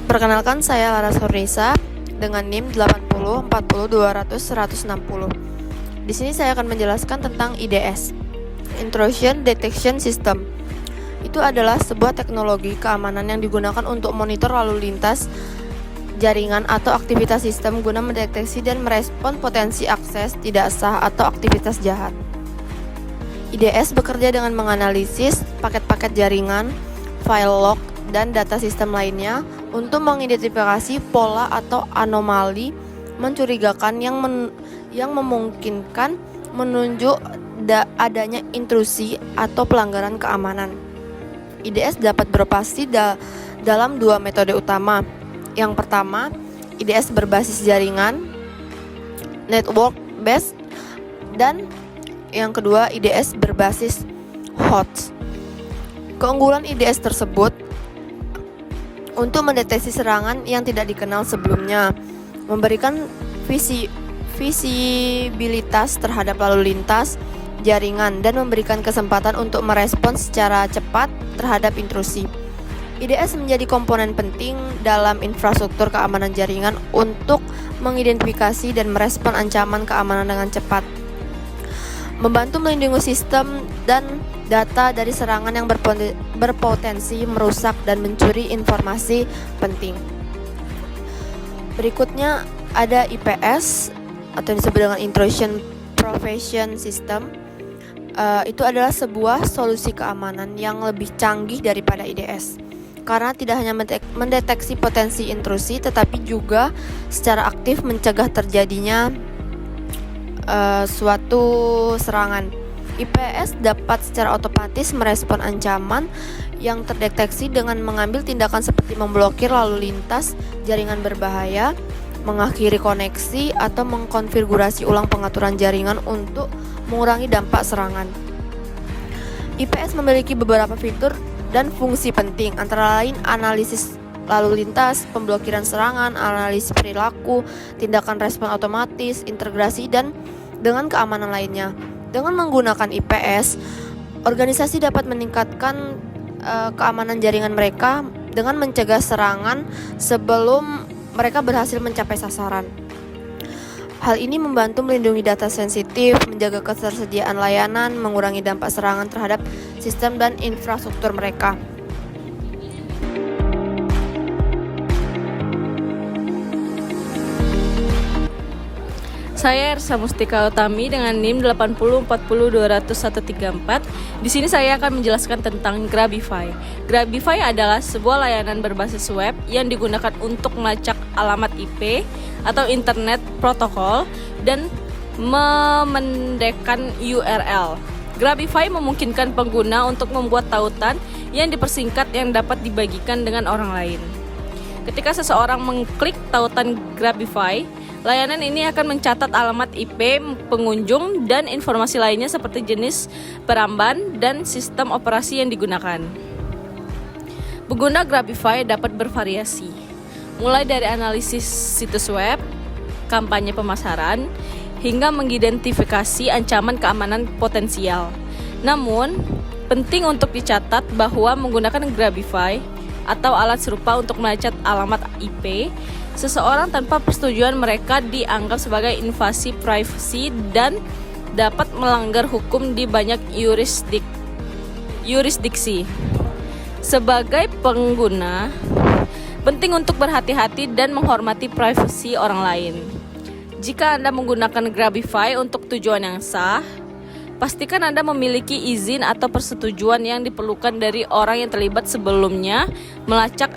Perkenalkan, saya Laras Hurnisa dengan NIM 80 40 200 160. Di sini saya akan menjelaskan tentang IDS, Intrusion Detection System. Itu adalah sebuah teknologi keamanan yang digunakan untuk monitor lalu lintas jaringan atau aktivitas sistem guna mendeteksi dan merespon potensi akses tidak sah atau aktivitas jahat. IDS bekerja dengan menganalisis paket-paket jaringan, file log, dan data sistem lainnya untuk mengidentifikasi pola atau anomali mencurigakan yang memungkinkan menunjuk adanya intrusi atau pelanggaran keamanan. IDS dapat beroperasi dalam dua metode utama. Yang pertama, IDS berbasis jaringan, network based, dan yang kedua, IDS berbasis host. Keunggulan IDS tersebut untuk mendeteksi serangan yang tidak dikenal sebelumnya, memberikan visibilitas terhadap lalu lintas jaringan, dan memberikan kesempatan untuk merespon secara cepat terhadap intrusi. IDS menjadi komponen penting dalam infrastruktur keamanan jaringan untuk mengidentifikasi dan merespon ancaman keamanan dengan cepat, membantu melindungi sistem dan data dari serangan yang berpotensi merusak dan mencuri informasi penting. Berikutnya ada IPS atau disebut dengan Intrusion Prevention System. Itu adalah sebuah solusi keamanan yang lebih canggih daripada IDS, karena tidak hanya mendeteksi potensi intrusi, tetapi juga secara aktif mencegah terjadinya suatu serangan. IPS dapat secara otomatis merespon ancaman yang terdeteksi dengan mengambil tindakan seperti memblokir lalu lintas jaringan berbahaya, mengakhiri koneksi, atau mengkonfigurasi ulang pengaturan jaringan untuk mengurangi dampak serangan. IPS memiliki beberapa fitur dan fungsi penting, antara lain analisis lalu lintas, pemblokiran serangan, analisis perilaku, tindakan respon otomatis, integrasi, dan dengan keamanan lainnya. Dengan menggunakan IPS, organisasi dapat meningkatkan keamanan jaringan mereka dengan mencegah serangan sebelum mereka berhasil mencapai sasaran. Hal ini membantu melindungi data sensitif, menjaga ketersediaan layanan, mengurangi dampak serangan terhadap sistem dan infrastruktur mereka. Saya Ersa Mustika Utami dengan NIM 80 40 200 134. Di sini saya akan menjelaskan tentang Grabify. Grabify adalah sebuah layanan berbasis web yang digunakan untuk melacak alamat IP atau Internet Protocol dan memendekkan URL. Grabify memungkinkan pengguna untuk membuat tautan yang dipersingkat yang dapat dibagikan dengan orang lain. Ketika seseorang mengklik tautan Grabify, layanan ini akan mencatat alamat IP pengunjung dan informasi lainnya seperti jenis peramban dan sistem operasi yang digunakan. Pengguna Grabify dapat bervariasi, mulai dari analisis situs web, kampanye pemasaran, hingga mengidentifikasi ancaman keamanan potensial. Namun, penting untuk dicatat bahwa menggunakan Grabify atau alat serupa untuk melacak alamat IP seseorang tanpa persetujuan mereka dianggap sebagai invasi privasi dan dapat melanggar hukum di banyak yurisdiksi. Sebagai pengguna, penting untuk berhati-hati dan menghormati privasi orang lain. Jika Anda menggunakan Grabify untuk tujuan yang sah, pastikan Anda memiliki izin atau persetujuan yang diperlukan dari orang yang terlibat sebelumnya melacak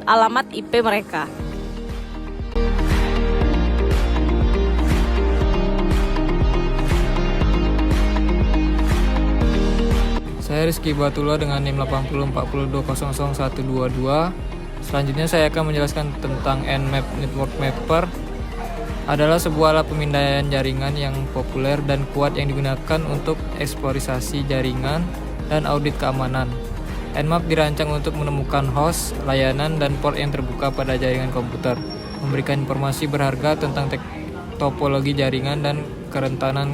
alamat IP mereka. Saya Rizky Batullah dengan NIM 80 40 200 122. Selanjutnya saya akan menjelaskan tentang Nmap. Network Mapper adalah sebuah alat pemindaian jaringan yang populer dan kuat yang digunakan untuk eksploitasi jaringan dan audit keamanan. Nmap dirancang untuk menemukan host, layanan, dan port yang terbuka pada jaringan komputer, memberikan informasi berharga tentang topologi jaringan dan kerentanan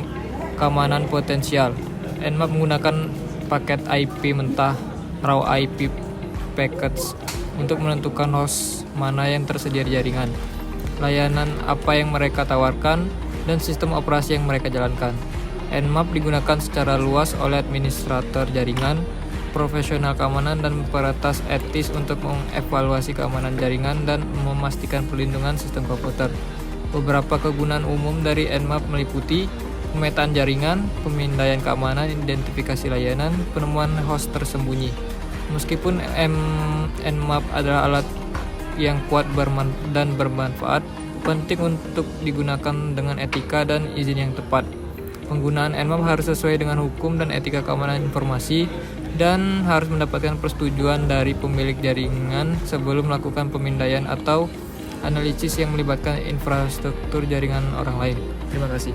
keamanan potensial. Nmap menggunakan paket IP mentah, raw IP packets, untuk menentukan host mana yang tersedia di jaringan, layanan apa yang mereka tawarkan, dan sistem operasi yang mereka jalankan. Nmap digunakan secara luas oleh administrator jaringan, profesional keamanan, dan peretas etis untuk mengevaluasi keamanan jaringan dan memastikan perlindungan sistem komputer. Beberapa kegunaan umum dari Nmap meliputi pemetaan jaringan, pemindaian keamanan, identifikasi layanan, penemuan host tersembunyi. Meskipun Nmap adalah alat yang kuat dan bermanfaat, penting untuk digunakan dengan etika dan izin yang tepat. Penggunaan Nmap harus sesuai dengan hukum dan etika keamanan informasi dan harus mendapatkan persetujuan dari pemilik jaringan sebelum melakukan pemindaian atau analisis yang melibatkan infrastruktur jaringan orang lain. Terima kasih.